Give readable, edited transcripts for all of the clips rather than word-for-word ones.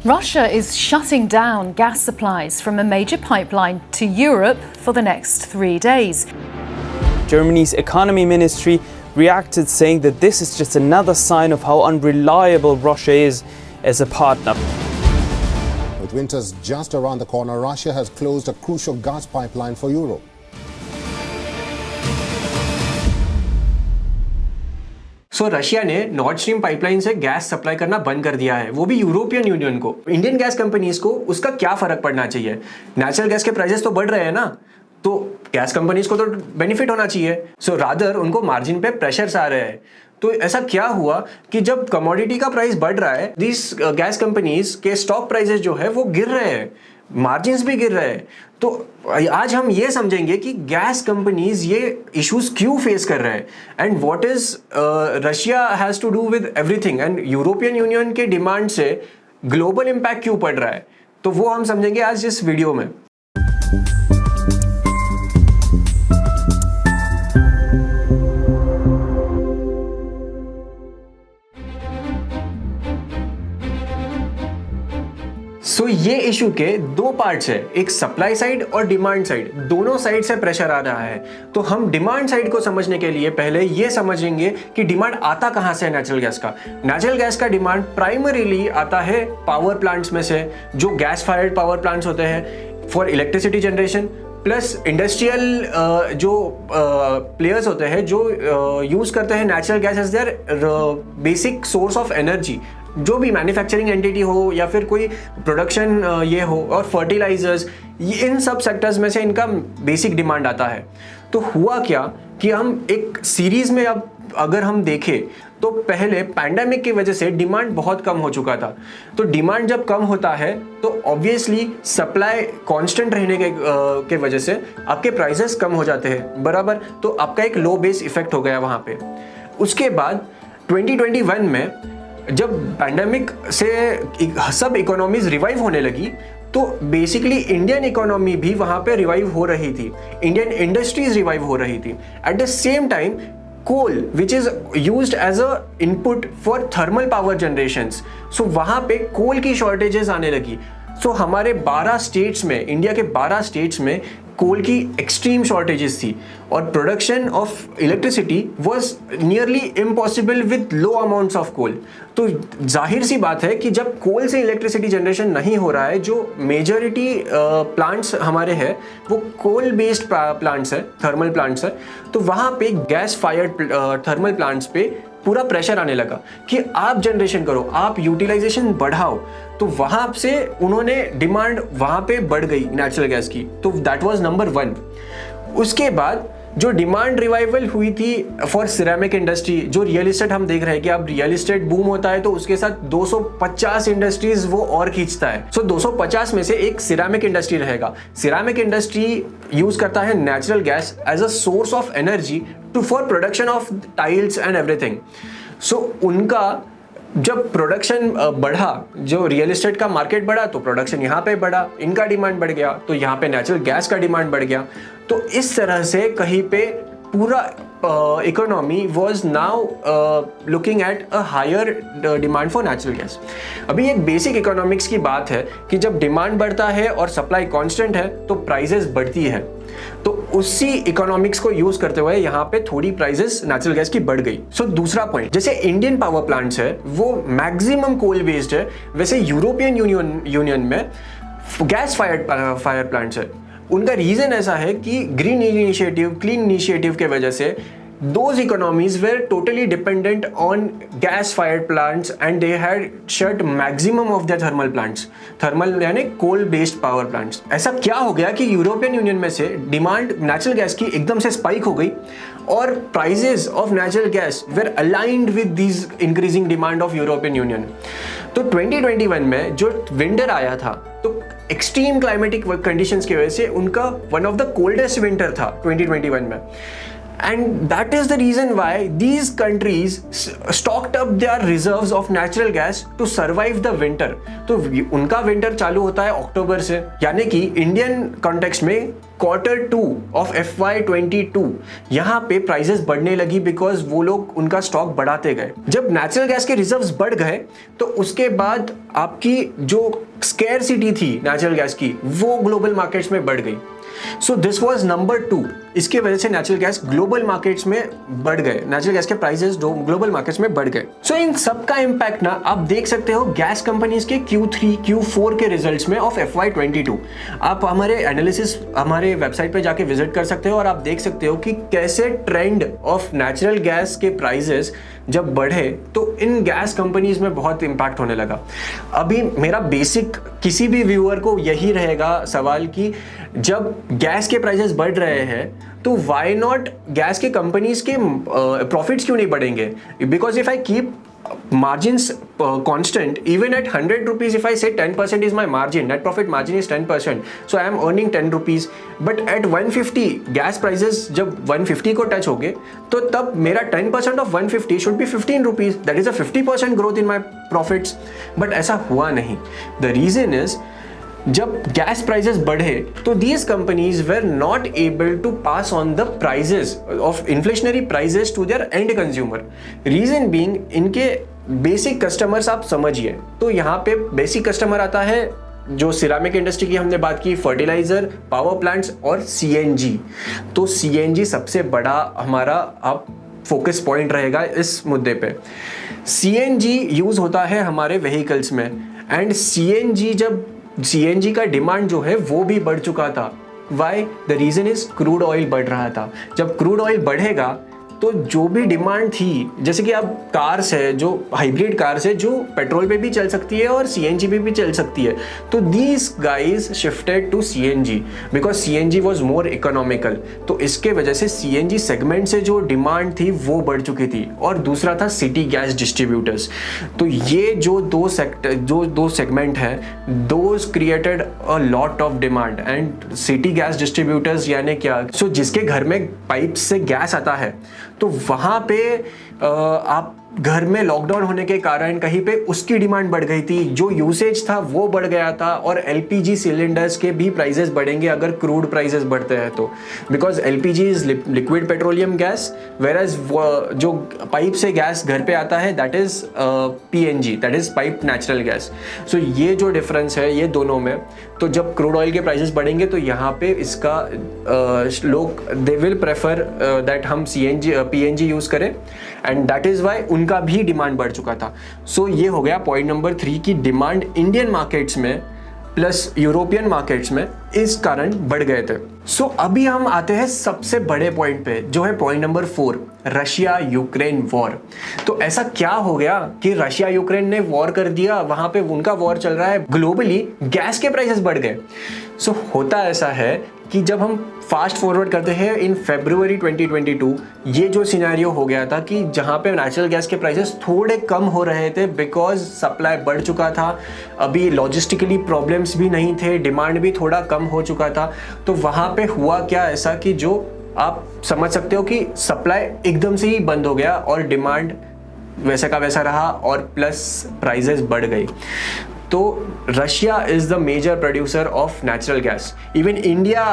Russia is shutting down gas supplies from a major pipeline to Europe for the next 3 days. Germany's economy ministry reacted, saying that this is just another sign of how unreliable Russia is as a partner. With winters just around the corner, Russia has closed a crucial gas pipeline for Europe. Russia ने north stream pipeline से gas supply करना बंद कर दिया है, वो भी European union को। इंडियन गैस कंपनीज को उसका क्या फर्क पड़ना चाहिए? नेचुरल गैस के प्राइसेस तो बढ़ रहे हैं ना, तो गैस कंपनीज को तो बेनिफिट होना चाहिए। रादर उनको मार्जिन पे प्रेशर्स आ रहे हैं। तो ऐसा क्या हुआ कि जब कमोडिटी का प्राइस बढ़ रहा है, दिस गैस कंपनीज के स्टॉक प्राइसेस जो है वो गिर रहे हैं, मार्जिन्स भी गिर रहे हैं। तो आज हम ये समझेंगे कि गैस कंपनीज ये इश्यूज क्यों फेस कर रहे हैं and what is Russia has to do with everything, and European Union के डिमांड से ग्लोबल इंपैक्ट क्यों पड़ रहा है, तो वो हम समझेंगे आज इस वीडियो में। ये इशू के दो पार्ट्स है, एक सप्लाई साइड और डिमांड साइड। दोनों साइड से प्रेशर आ रहा है। तो हम डिमांड साइड को समझने के लिए पहले ये समझेंगे कि डिमांड आता कहां से है नेचुरल गैस का। नेचुरल गैस का डिमांड प्राइमरीली आता है पावर प्लांट्स में से, जो गैस फायर्ड पावर प्लांट्स होते हैं for electricity generation, plus industrial जो प्लेयर्स होते हैं जो यूज करते हैं natural gas as their basic source of energy, जो भी मैन्युफैक्चरिंग एंटिटी हो या फिर कोई प्रोडक्शन ये हो, और फर्टिलाइजर्स, इन सब सेक्टर्स में से इनका बेसिक डिमांड आता है। तो हुआ क्या कि हम एक सीरीज में अब अगर हम देखें तो पहले पैंडेमिक की वजह से डिमांड बहुत कम हो चुका था। तो डिमांड जब कम होता है तो ऑब्वियसली सप्लाई कांस्टेंट रहने के वजह से आपके प्राइसेस कम हो जाते हैं, बराबर। तो आपका एक लो बेस इफेक्ट हो गया वहाँ पे। उसके बाद 2021 में जब पैंडेमिक से सब इकोनॉमीज रिवाइव होने लगी, तो बेसिकली इंडियन इकोनॉमी भी वहां पे रिवाइव हो रही थी, इंडियन इंडस्ट्रीज रिवाइव हो रही थी। At the same time coal which is used as a input for thermal power generations, so वहां पे कोल की शॉर्टेजेस आने लगी। सो हमारे 12 स्टेट्स में, इंडिया के 12 स्टेट्स में कोल की एक्सट्रीम शॉर्टेजेस थी और production of electricity was nearly impossible with low amounts of coal. तो जाहिर सी बात है कि जब कोल से इलेक्ट्रिसिटी जनरेशन नहीं हो रहा है, जो मेजॉरिटी प्लांट्स हमारे हैं वो कोल बेस्ड प्लांट्स है, थर्मल प्लांट्स है, तो वहाँ पे गैस फायर्ड थर्मल प्लांट्स पे पूरा प्रेशर आने लगा कि आप जनरेशन करो, आप यूटिलाइजेशन बढ़ाओ। तो वहां से उन्होंने डिमांड वहां पे बढ़ गई नेचुरल गैस की। तो दैट वाज नंबर 1। उसके बाद जो डिमांड रिवाइवल हुई थी फॉर सिरेमिक इंडस्ट्री, जो रियल इस्टेट हम देख रहे हैं कि अब रियल इस्टेट बूम होता है तो उसके साथ 250 इंडस्ट्रीज वो और खींचता है। सो 250 में से एक सिरेमिक इंडस्ट्री रहेगा। सिरेमिक इंडस्ट्री यूज करता है natural gas as a source of energy to for production of tiles and everything. So उनका जब प्रोडक्शन बढ़ा, जो रियल इस्टेट का मार्केट बढ़ा तो प्रोडक्शन यहाँ पे बढ़ा, इनका डिमांड बढ़ गया, तो यहाँ पे नेचुरल गैस का डिमांड बढ़ गया। तो इस तरह से कहीं पे पूरा economy was now looking at a higher demand for natural gas. अभी एक बेसिक इकोनॉमिक्स की बात है कि जब डिमांड बढ़ता है और सप्लाई कांस्टेंट है तो प्राइसेस बढ़ती है। तो उसी इकोनॉमिक्स को यूज करते हुए यहाँ पे थोड़ी प्राइसेस नेचुरल गैस की बढ़ गई। सो दूसरा पॉइंट, जैसे इंडियन पावर प्लांट्स है वो मैक्सिमम कोल बेस्ड है, वैसे यूरोपियन यूनियन में गैस फायर प्लांट्स है। उनका रीजन ऐसा है कि ग्रीन इनिशिएटिव, क्लीन इनिशिएटिव के वजह से those economies were totally dependent on gas fired plants and they had shut maximum of their thermal plants, thermal यानी coal based power plants। ऐसा क्या हो गया कि यूरोपियन यूनियन में से डिमांड नेचुरल गैस की एकदम से स्पाइक हो गई और prices of natural gas were aligned with this increasing demand of European Union. तो 2021 में जो विंटर आया था, तो एक्सट्रीम क्लाइमेटिक कंडीशंस की वजह से उनका one of the coldest winter था 2021 में। And that is the reason why these countries stocked up their reserves of natural gas to survive the winter. तो उनका विंटर चालू होता है अक्टूबर से, यानी कि इंडियन कॉन्टेक्स्ट में Q2 of FY22 यहाँ पे प्राइसेस बढ़ने लगी बिकॉज वो लोग उनका स्टॉक बढ़ाते गए. जब नेचुरल गैस के रिजर्व्स बढ़ गए तो उसके बाद आपकी जो स्केर्सिटी थी नेचुरल गैस की वो ग्लोबल मार्केट्स में बढ़ गई. So this was number 2. इसके वजह से नेचुरल गैस ग्लोबल मार्केट्स में बढ़ गए, नेचुरल गैस के प्राइसेस ग्लोबल मार्केट्स में बढ़ गए. सो इन सब का इम्पैक्ट ना आप देख सकते हो गैस कंपनीज के Q3 Q4 के रिजल्ट्स में ऑफ FY22. आप हमारे एनालिसिस हमारे वेबसाइट पे जाके विजिट कर सकते हो और आप देख सकते हो कि कैसे ट्रेंड ऑफ नेचुरल गैस के प्राइसेस जब बढ़े तो इन गैस कंपनीज में बहुत इम्पैक्ट होने लगा. अभी मेरा बेसिक किसी भी व्यूअर को यही रहेगा सवाल कि जब गैस के प्राइसेस बढ़ रहे हैं तो वाई नॉट गैस के कंपनीज के प्रॉफिट्स क्यों नहीं बढ़ेंगे? Because if I keep margins constant, even at 100 rupees, if I say 10% is my margin, net profit margin is 10%, so I am earning 10 rupees. But at 150 gas prices जब 150 को touch हो गए तो तब मेरा 10% of 150 should be 15 rupees. That is a 50% growth in my profits. But ऐसा हुआ नहीं. The reason is जब गैस प्राइसेस बढ़े तो these companies were not able to pass on the prices of inflationary prices to their end consumer. Reason being इनके basic customers आप समझिए. तो यहाँ पे बेसिक कस्टमर आता है जो सिरामिक इंडस्ट्री की हमने बात की, फर्टिलाइजर, पावर प्लांट्स और CNG. तो CNG सबसे बड़ा हमारा अब फोकस पॉइंट रहेगा इस मुद्दे पे. CNG यूज होता है हमारे व्हीकल्स में एंड CNG का डिमांड जो है वो भी बढ़ चुका था. Why? The reason is crude oil बढ़ रहा था. जब क्रूड ऑयल बढ़ेगा तो जो भी डिमांड थी, जैसे कि अब कार्स है जो हाइब्रिड कार्स है जो पेट्रोल पे भी चल सकती है और CNG पे भी चल सकती है, तो these guys shifted to CNG because CNG was more economical. तो इसके वजह से CNG सेगमेंट से जो डिमांड थी वो बढ़ चुकी थी. और दूसरा था सिटी गैस डिस्ट्रीब्यूटर्स. तो ये जो दो सेगमेंट है those created a lot of demand. And city gas distributors यानी क्या? सो जिसके घर में पाइप से गैस आता है तो वहाँ पे आप घर में लॉकडाउन होने के कारण कहीं पे उसकी डिमांड बढ़ गई थी, जो यूसेज था वो बढ़ गया था. और LPG सिलेंडर्स के भी प्राइसेस बढ़ेंगे अगर क्रूड प्राइसेस बढ़ते हैं तो, because LPG is liquid petroleum gas, whereas जो पाइप से गैस घर पे आता है that is PNG, that is pipe natural gas. So ये जो डिफरेंस है ये दोनों में, तो जब क्रूड ऑयल के प्राइसेस बढ़ेंगे तो यहाँ पे इसका लोग दे विल प्रेफर दैट हम PNG यूज करें एंड दैट इज वाई उनका भी डिमांड बढ़ चुका था. सो ये हो गया पॉइंट नंबर 3 की डिमांड इंडियन मार्केट्स में प्लस यूरोपियन मार्केट्स में इस कारण बढ़ गए थे. सो अभी हम आते हैं सबसे बड़े पॉइंट पे जो है point number 4, Russia Ukraine war. तो ऐसा क्या हो गया कि रशिया यूक्रेन ने वॉर कर दिया, वहां पे उनका वॉर चल रहा है, ग्लोबली गैस के प्राइसेस बढ़ गए. सो होता ऐसा है कि जब हम फास्ट फॉरवर्ड करते हैं इन February 2022, ये जो सिनेरियो हो गया था कि जहाँ पे नेचुरल गैस के प्राइसेस थोड़े कम हो रहे थे बिकॉज सप्लाई बढ़ चुका था, अभी लॉजिस्टिकली प्रॉब्लम्स भी नहीं थे, डिमांड भी थोड़ा कम हो चुका था. तो वहाँ पे हुआ क्या ऐसा कि जो आप समझ सकते हो कि सप्लाई एकदम से ही बंद हो गया और डिमांड वैसा का वैसा रहा और प्लस प्राइसेस बढ़ गई. तो Russia is the major producer of natural gas. Even India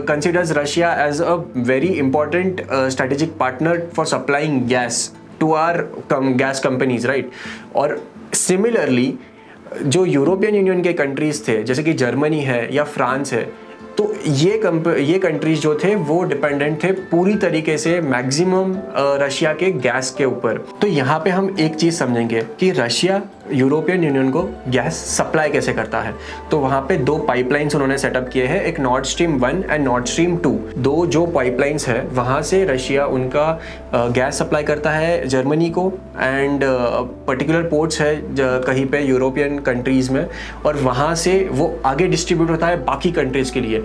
considers Russia as a very important strategic partner for supplying gas to our gas companies, right. और सिमिलरली जो यूरोपियन यूनियन के countries थे जैसे कि Germany है या France है, तो ये कंट्रीज जो थे वो डिपेंडेंट थे पूरी तरीके से मैक्सिमम रशिया के गैस के ऊपर. तो यहाँ पे हम एक चीज़ समझेंगे कि रशिया यूरोपियन यूनियन को गैस सप्लाई कैसे करता है. तो वहाँ पे 2 पाइपलाइंस उन्होंने सेटअप किए हैं, एक Nord stream 1 and Nord stream 2. 2 जो पाइपलाइंस है वहाँ से रशिया उनका गैस सप्लाई करता है जर्मनी को एंड पर्टिकुलर पोर्ट्स है कहीं पे यूरोपियन कंट्रीज़ में, और वहाँ से वो आगे डिस्ट्रीब्यूट होता है बाकी कंट्रीज़ के लिए.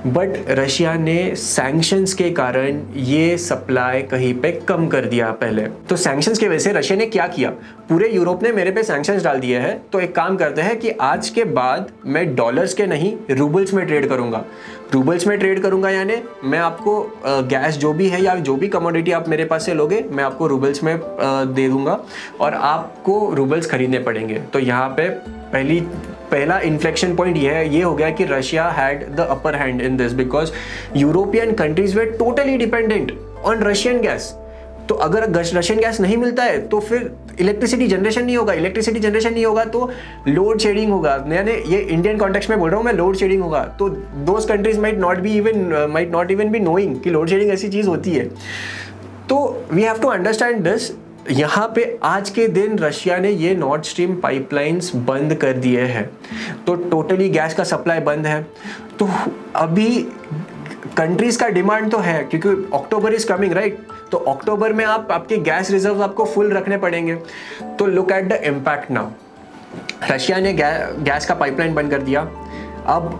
बट रशिया ने सैंक्शंस के कारण ये सप्लाई कहीं पे कम कर दिया पहले। तो सैंक्शंस की वजह से रशिया ने क्या किया, पूरे यूरोप ने मेरे पे सैंक्शंस डाल दिए हैं, तो एक काम करते हैं कि आज के बाद मैं डॉलर्स के नहीं रूबल्स में ट्रेड करूंगा। रूबल्स में ट्रेड करूंगा यानी मैं आपको गैस जो भी है या जो भी कमोडिटी आप मेरे पास से लोगे मैं आपको रूबल्स में दे दूंगा और आपको रूबल्स खरीदने पड़ेंगे। तो यहाँ पे पहला इन्फ्लेक्शन पॉइंट ये हो गया कि Russia had the upper hand in this because European countries way totally dependent on Russian gas. तो अगर रशियन गैस नहीं मिलता है तो फिर इलेक्ट्रिसिटी जनरेशन नहीं होगा, तो लोड शेडिंग होगा। यानी ये इंडियन कॉन्टेक्स्ट में बोल रहा हूँ मैं, लोड शेडिंग होगा। तो those countries might not even be knowing कि लोड शेडिंग ऐसी चीज होती है। तो we have to understand this. यहाँ पे आज के दिन रशिया ने ये नॉर्थ स्ट्रीम पाइपलाइंस बंद कर दिए हैं, तो टोटली गैस का सप्लाई बंद है। तो अभी कंट्रीज का डिमांड तो है क्योंकि अक्टूबर इज कमिंग राइट, तो अक्टूबर में आपके गैस रिजर्व आपको फुल रखने पड़ेंगे। तो look at the impact now, Russia ने गैस का पाइपलाइन बंद कर दिया। अब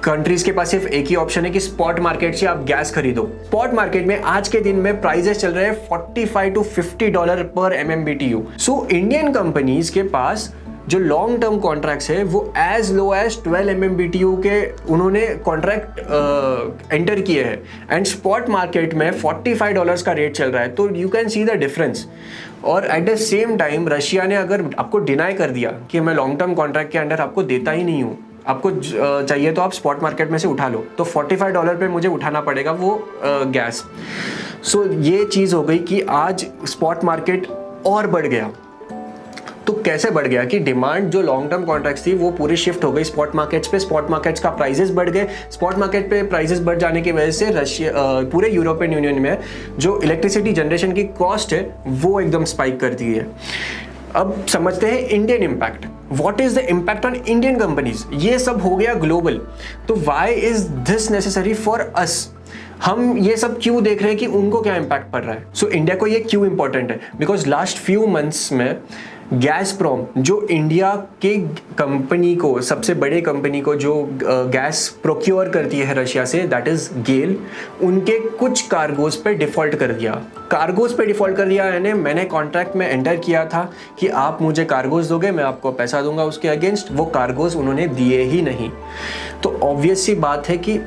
कंट्रीज के पास सिर्फ एक ही ऑप्शन है कि स्पॉट मार्केट से आप गैस खरीदो। स्पॉट मार्केट में आज के दिन में प्राइसेस चल रहे हैं $45 to $50 पर MMBTU। सो इंडियन कंपनीज के पास जो लॉन्ग टर्म कॉन्ट्रैक्ट्स है वो एज लो एज 12 MMBTU के उन्होंने कॉन्ट्रैक्ट एंटर किए हैं एंड स्पॉट मार्केट में $45 का रेट चल रहा है। तो you can see the difference. और at the same time Russia ने अगर आपको डिनाई कर दिया कि मैं लॉन्ग टर्म कॉन्ट्रैक्ट के अंडर आपको देता ही नहीं हूँ, आपको चाहिए तो आप स्पॉट मार्केट में से उठा लो, तो $45 पे मुझे उठाना पड़ेगा वो गैस। सो ये चीज़ हो गई कि आज स्पॉट मार्केट और बढ़ गया। तो कैसे बढ़ गया कि डिमांड जो लॉन्ग टर्म कॉन्ट्रैक्ट्स थी वो पूरी शिफ्ट हो गई स्पॉट मार्केट्स पे। स्पॉट मार्केट्स का प्राइसेस बढ़ गए। स्पॉट मार्केट पे प्राइसेस बढ़ जाने की वजह से रशिया पूरे यूरोपियन यूनियन में जो इलेक्ट्रिसिटी जनरेशन की कॉस्ट है वो एकदम स्पाइक कर दी है। अब समझते हैं Indian impact. What is the impact on Indian companies? ये सब हो गया ग्लोबल, तो why is this necessary for us? हम ये सब क्यों देख रहे हैं कि उनको क्या इम्पैक्ट पड़ रहा है? सो इंडिया को ये क्यों इंपॉर्टेंट है? बिकॉज लास्ट फ्यू मंथ्स में गैसप्रोम जो इंडिया के कंपनी को, सबसे बड़े कंपनी को जो गैस प्रोक्योर करती है रशिया से, दैट इज गेल, उनके कुछ कार्गोज पे डिफॉल्ट कर दिया। यानी मैंने कॉन्ट्रैक्ट में एंटर किया था कि आप मुझे कार्गोज दोगे, मैं आपको पैसा दूंगा उसके अगेंस्ट, वो कार्गोज उन्होंने दिए ही नहीं। तो ऑब्वियस सी बात है कि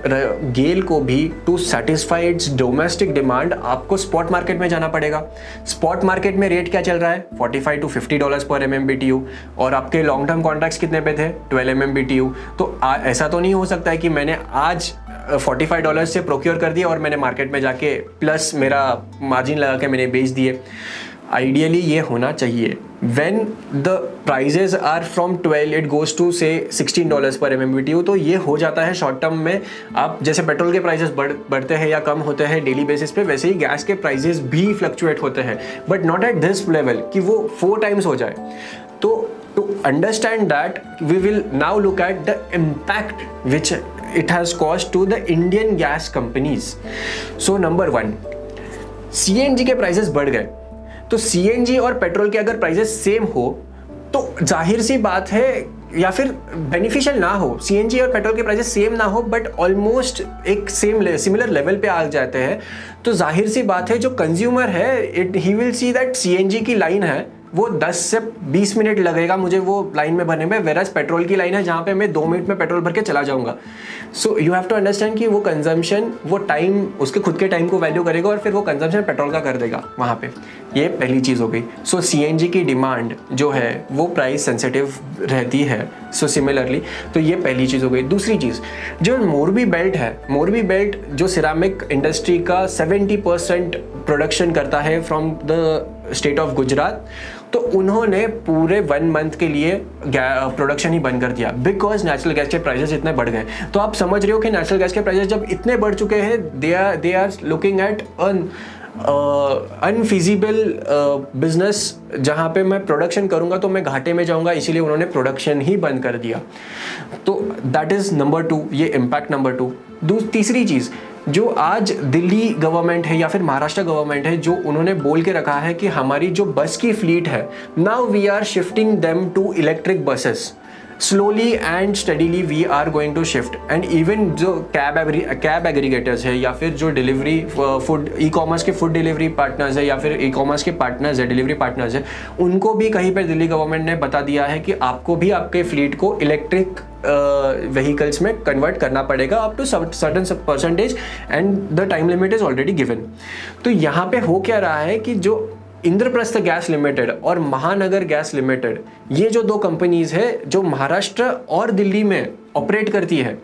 गेल को भी to satisfy its domestic demand आपको स्पॉट मार्केट में जाना पड़ेगा। स्पॉट मार्केट में रेट क्या चल रहा है? $45 to $50 पर MMBTU, और आपके लॉन्ग टर्म कॉन्ट्रैक्ट्स कितने पे थे? 12 MMBTU। तो ऐसा तो नहीं हो सकता है कि मैंने आज $45 से प्रोक्योर कर दिया और मैंने मार्केट में जाके प्लस मेरा मार्जिन लगा के मैंने बेच दिए। आइडियली ये होना चाहिए when the prices are from 12 it goes to say $16 पर MMBTU। तो ये हो जाता है शॉर्ट टर्म में। आप जैसे पेट्रोल के प्राइसेस बढ़ते हैं या कम होते हैं डेली बेसिस पे, वैसे ही गैस के प्राइसेस भी फ्लक्चुएट होते हैं, but not at this level कि वो 4 times हो जाए। तो to understand that we will now look at the impact which it has caused to the Indian gas companies। So number 1, CNG के प्राइसेस बढ़ गए। तो CNG और पेट्रोल के अगर प्राइसेस सेम हो तो जाहिर सी बात है, या फिर बेनिफिशियल ना हो, CNG और पेट्रोल के प्राइसेस सेम ना हो बट ऑलमोस्ट एक सिमिलर लेवल पे आ जाते हैं, तो जाहिर सी बात है जो कंज्यूमर है he will see that CNG की लाइन है वो 10 से 20 मिनट लगेगा मुझे वो लाइन में भरने में, वेराज पेट्रोल की लाइन है जहाँ पे मैं 2 मिनट में पेट्रोल भर के चला जाऊँगा। So you have to understand कि वो कंजम्पशन, वो टाइम, उसके खुद के टाइम को वैल्यू करेगा और फिर वो कंजम्पशन पेट्रोल का कर देगा वहाँ पे। ये पहली चीज़ हो गई। सो CNG की डिमांड जो है वो प्राइस सेंसिटिव रहती है। सो सिमिलरली तो ये पहली चीज़ हो गई। दूसरी चीज़, जो मोरबी बेल्ट है, मोरबी बेल्ट जो सिरामिक इंडस्ट्री का 70% प्रोडक्शन करता है from the state of Gujarat, तो उन्होंने पूरे 1 मंथ के लिए प्रोडक्शन ही बंद कर दिया बिकॉज नेचुरल गैस के प्राइसेस इतने बढ़ गए। तो आप समझ रहे हो कि नेचुरल गैस के प्राइसेस जब इतने बढ़ चुके हैं, they are looking at unfeasible business, जहाँ पे मैं प्रोडक्शन करूँगा तो मैं घाटे में जाऊँगा, इसीलिए उन्होंने प्रोडक्शन ही बंद कर दिया। तो दैट इज़ नंबर 2, ये इम्पैक्ट नंबर 2। तीसरी चीज़, जो आज दिल्ली गवर्नमेंट है या फिर महाराष्ट्र गवर्नमेंट है, जो उन्होंने बोल के रखा है कि हमारी जो बस की फ्लीट है, now we are shifting them to electric buses. Slowly and steadily we are going to shift. And even जो कैब एग्रीगेटर्स है या फिर जो डिलीवरी फूड ई कॉमर्स के फूड डिलीवरी पार्टनर्स है या फिर ई कॉमर्स के पार्टनर्स है, डिलीवरी पार्टनर्स है, उनको भी कहीं पर दिल्ली गवर्नमेंट ने बता दिया है कि आपको भी आपके फ्लीट को इलेक्ट्रिक व्हीकल्स में कन्वर्ट करना पड़ेगा up to certain percentage and the time limit is already given. तो यहाँ पे हो क्या रहा है कि जो इंद्रप्रस्थ गैस लिमिटेड और महानगर गैस लिमिटेड, ये जो दो कंपनीज है जो महाराष्ट्र और दिल्ली में ऑपरेट करती है,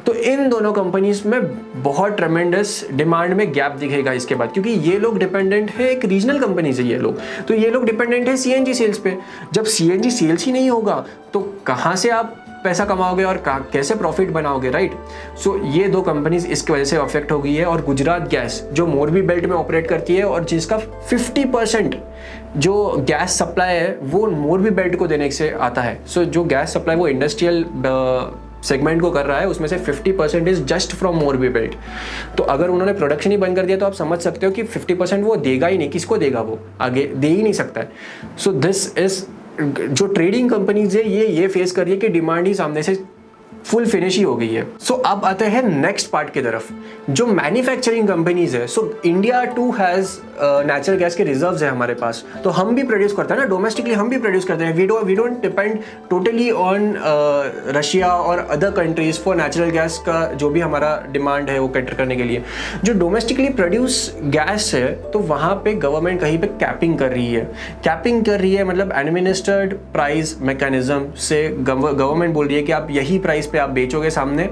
तो इन दोनों कंपनीज में बहुत ट्रेमेंडस डिमांड में गैप दिखेगा इसके बाद, क्योंकि ये लोग डिपेंडेंट है, एक रीजनल कंपनीज है ये लोग, तो ये लोग डिपेंडेंट है सीएनजी सेल्स पे। जब सीएनजी सेल्स ही नहीं होगा तो कहाँ से आप पैसा कमाओगे और कैसे प्रॉफिट बनाओगे, राइट? सो ये दो कंपनीज इसकी वजह से अफेक्ट हो गई है। और गुजरात गैस जो मोरबी बेल्ट में ऑपरेट करती है और जिसका 50% जो गैस सप्लाई है वो मोरबी बेल्ट को देने से आता है। सो जो गैस सप्लाई वो इंडस्ट्रियल सेगमेंट को कर रहा है, उसमें से 50% is just from Morbi belt. तो अगर उन्होंने प्रोडक्शन ही बंद कर दिया तो आप समझ सकते हो कि 50% वो देगा ही नहीं, किसको देगा, वो आगे दे ही नहीं सकता है। सो दिस इज जो ट्रेडिंग कंपनीज है ये फेस कर रही है कि डिमांड ही सामने से फुल फिनिश ही हो गई है। सो अब आते हैं नेक्स्ट पार्ट की तरफ, जो मैन्युफैक्चरिंग कंपनीज है। So India too has natural gas के रिजर्व्स है हमारे पास, तो हम भी प्रोड्यूस करते हैं ना, डोमेस्टिकली हम भी प्रोड्यूस करते हैं। We don't depend totally on Russia और other countries for natural gas का जो भी हमारा डिमांड है वो कैटर करने के लिए। जो डोमेस्टिकली प्रोड्यूस गैस है तो वहाँ पे गवर्नमेंट कहीं पे कैपिंग कर रही है। कैपिंग कर रही है मतलब एडमिनिस्टर्ड प्राइस मैकेनिज्म से गवर्नमेंट बोल रही है कि आप यही प्राइस पे आप बेचोगे सामने,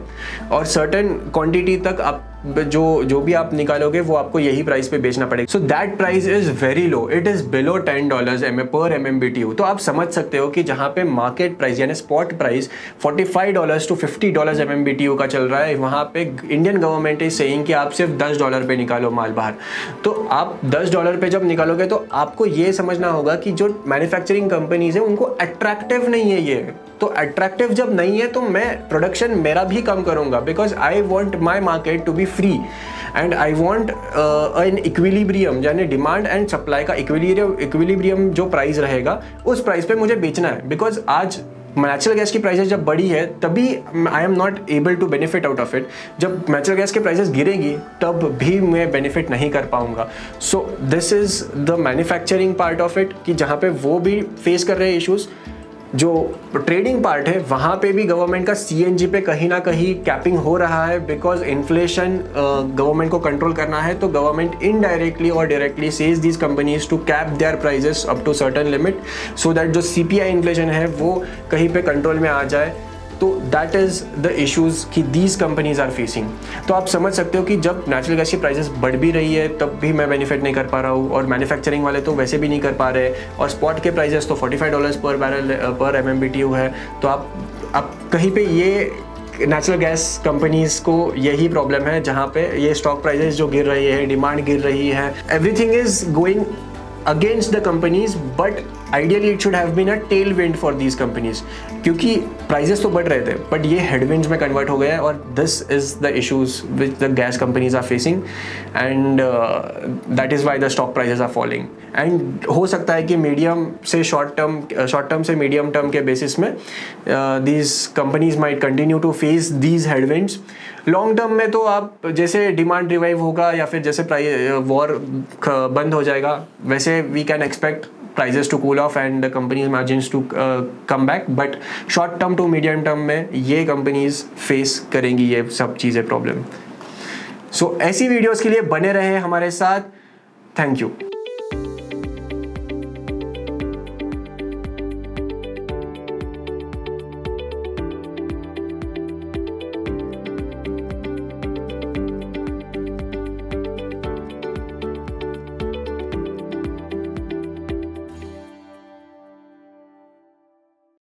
और सर्टेन क्वांटिटी तक आप जो भी आप निकालोगे वो आपको यही प्राइस पे बेचना पड़ेगा। So that price is very low, it is below $10 पर MMBTU। तो आप समझ सकते हो कि जहाँ पे मार्केट प्राइस यानी स्पॉट प्राइस $45 to $50 MMBTU का चल रहा है, वहाँ पे इंडियन गवर्नमेंट इज सेइंग कि आप सिर्फ $10 पे निकालो माल बाहर। तो आप $10 पे जब निकालोगे तो आपको ये समझना होगा कि जो मैन्युफैक्चरिंग कंपनीज है उनको अट्रैक्टिव नहीं है ये। तो अट्रैक्टिव जब नहीं है तो मैं प्रोडक्शन मेरा भी कम करूंगा, because I want my market to be free and I want an equilibrium, यानी डिमांड एंड सप्लाई का इक्विलिब्रियम जो प्राइस रहेगा उस प्राइस पे मुझे बेचना है। बिकॉज आज नेचुरल गैस की प्राइसेस जब बढ़ी है तभी I am not able to benefit out of it. जब नेचुरल गैस के प्राइसेस गिरेंगी तब भी मैं बेनिफिट नहीं कर पाऊंगा। So this is the manufacturing part of it, कि जहाँ पे वो भी फेस कर रहे हैं इश्यूज। जो ट्रेडिंग पार्ट है वहाँ पे भी गवर्नमेंट का CNG पे कहीं ना कहीं कैपिंग हो रहा है, बिकॉज इन्फ्लेशन गवर्नमेंट को कंट्रोल करना है। तो गवर्नमेंट इनडायरेक्टली और directly says these companies to cap their prices up to certain limit, so that जो CPI इन्फ्लेशन है वो कहीं पे कंट्रोल में आ जाए। तो दैट इज़ द इश्यूज़ कि दीज कंपनीज आर फेसिंग। तो आप समझ सकते हो कि जब नेचुरल गैस की प्राइसेस बढ़ भी रही है तब भी मैं बेनिफिट नहीं कर पा रहा हूँ, और मैन्युफैक्चरिंग वाले तो वैसे भी नहीं कर पा रहे, और स्पॉट के प्राइसेस तो $45 पर बैरल पर MMBTU है। तो आप कहीं पे ये नेचुरल गैस कंपनीज को यही प्रॉब्लम है, जहाँ पे ये स्टॉक प्राइसेस जो गिर रही है, डिमांड गिर रही है, everything is going against the companies, but ideally it should have been a tailwind for these companies, क्योंकि prices तो बढ़ रहे थे but ये headwinds में convert हो गया है, और this is the issues which the gas companies are facing, and that is why the stock prices are falling. and हो सकता है कि मीडियम से शॉर्ट टर्म से मीडियम टर्म के बेसिस में these companies might continue to face these headwinds. Long term में तो आप जैसे डिमांड रिवाइव होगा या फिर जैसे वॉर बंद हो जाएगा, वैसे we can expect prices to cool off and the companies margins to come back, but short term to medium term में ये companies face करेंगी ये सब चीज़ें प्रॉब्लम। सो ऐसी वीडियोस के लिए बने रहे हमारे साथ। Thank you.